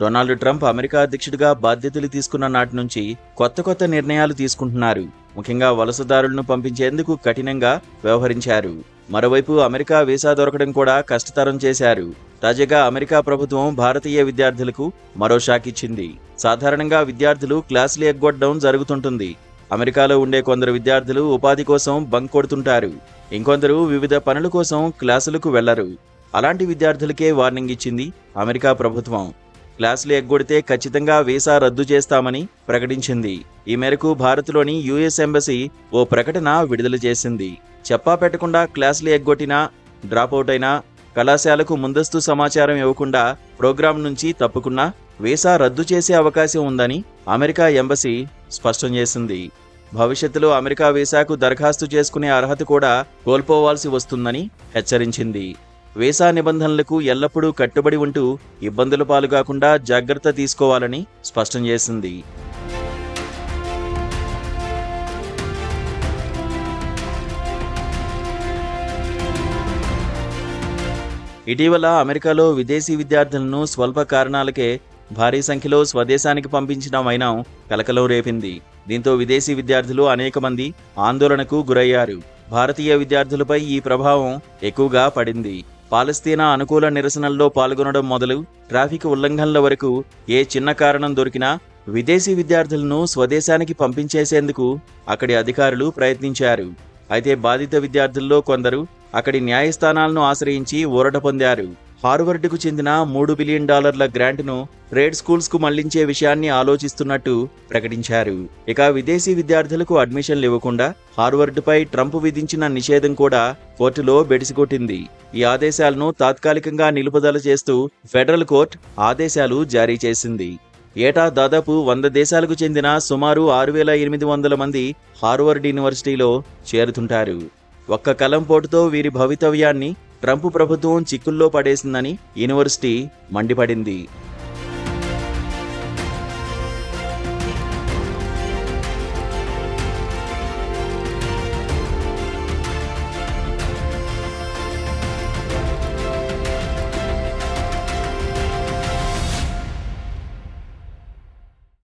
Donald Trump America అధ్యక్షుడిగా బాధ్యతలు తీసుకున్న నాటి నుంచి కొత్త నిర్ణయాలు తీసుకుంటున్నారు. ముఖ్యంగా వలసదారులను పంపించేందుకు కఠినంగా వ్యవహరించారు. మరోవైపు అమెరికా వీసా దొరకడం కూడా కష్టతరం చేశారు. తాజాగా అమెరికా ప్రభుత్వం భారతీయ విద్యార్థులకు మరో షాక్ ఇచ్చింది. సాధారణంగా విద్యార్థులు క్లాసులు ఎగ్గొట్టడం జరుగుతుంటుంది. అమెరికాలో ఉండే కొందరు విద్యార్థులు ఉపాధి కోసం బంక్ కొడుతుంటారు. ఇంకొందరు వివిధ పనుల కోసం క్లాసులకు వెళ్లరు. అలాంటి విద్యార్థులకే వార్నింగ్ ఇచ్చింది అమెరికా ప్రభుత్వం. క్లాసులు ఎగ్గొడితే ఖచ్చితంగా వీసా రద్దు చేస్తామని ప్రకటించింది. ఈ మేరకు భారత్లోని యుఎస్ ఎంబసీ ఓ ప్రకటన విడుదల చేసింది. చెప్పా పెట్టకుండా క్లాసులు ఎగ్గొట్టినా, డ్రాపౌట్ అయినా, కళాశాలకు ముందస్తు సమాచారం ఇవ్వకుండా ప్రోగ్రాం నుంచి తప్పుకున్నా వీసా రద్దు చేసే అవకాశం ఉందని అమెరికా ఎంబసీ స్పష్టం చేసింది. భవిష్యత్తులో అమెరికా వీసాకు దరఖాస్తు చేసుకునే అర్హత కూడా కోల్పోవాల్సి వస్తుందని హెచ్చరించింది. వీసా నిబంధనలకు ఎల్లప్పుడూ కట్టుబడి ఉంటూ ఇబ్బందుల పాలుకాకుండా జాగ్రత్త తీసుకోవాలని స్పష్టం చేసింది. ఇటీవల అమెరికాలో విదేశీ విద్యార్థులను స్వల్ప కారణాలకే భారీ సంఖ్యలో స్వదేశానికి పంపించిన వైనం కలకలం రేపింది. దీంతో విదేశీ విద్యార్థులు అనేక మంది ఆందోళనకు గురయ్యారు. భారతీయ విద్యార్థులపై ఈ ప్రభావం ఎక్కువగా పడింది. పాలస్తీనా అనుకూల నిరసనల్లో పాల్గొనడం మొదలు ట్రాఫిక్ ఉల్లంఘనల వరకు ఏ చిన్న కారణం దొరికినా విదేశీ విద్యార్థులను స్వదేశానికి పంపించేసేందుకు అక్కడి అధికారులు ప్రయత్నించారు. అయితే బాధిత విద్యార్థుల్లో కొందరు అక్కడి న్యాయస్థానాలను ఆశ్రయించి ఊరట పొందారు. హార్వర్డ్కు చెందిన $3 బిలియన్ గ్రాంట్ను ట్రేడ్ స్కూల్స్కు మళ్లించే విషయాన్ని ఆలోచిస్తున్నట్టు ప్రకటించారు. ఇక విదేశీ విద్యార్థులకు అడ్మిషన్లు ఇవ్వకుండా హార్వర్డ్పై ట్రంప్ విధించిన నిషేధం కూడా కోర్టులో బెడిసికొట్టింది. ఈ ఆదేశాలను తాత్కాలికంగా నిలుపుదల చేస్తూ ఫెడరల్ కోర్టు ఆదేశాలు జారీ చేసింది. ఏటా దాదాపు 100 దేశాలకు చెందిన సుమారు 6,800 మంది హార్వర్డ్ యూనివర్సిటీలో చేరుతుంటారు. ఒక్క కలంపోటుతో వీరి భవితవ్యాన్ని ట్రంప్ ప్రభుత్వం చిక్కుల్లో పడేసిందని యూనివర్సిటీ మండిపడింది.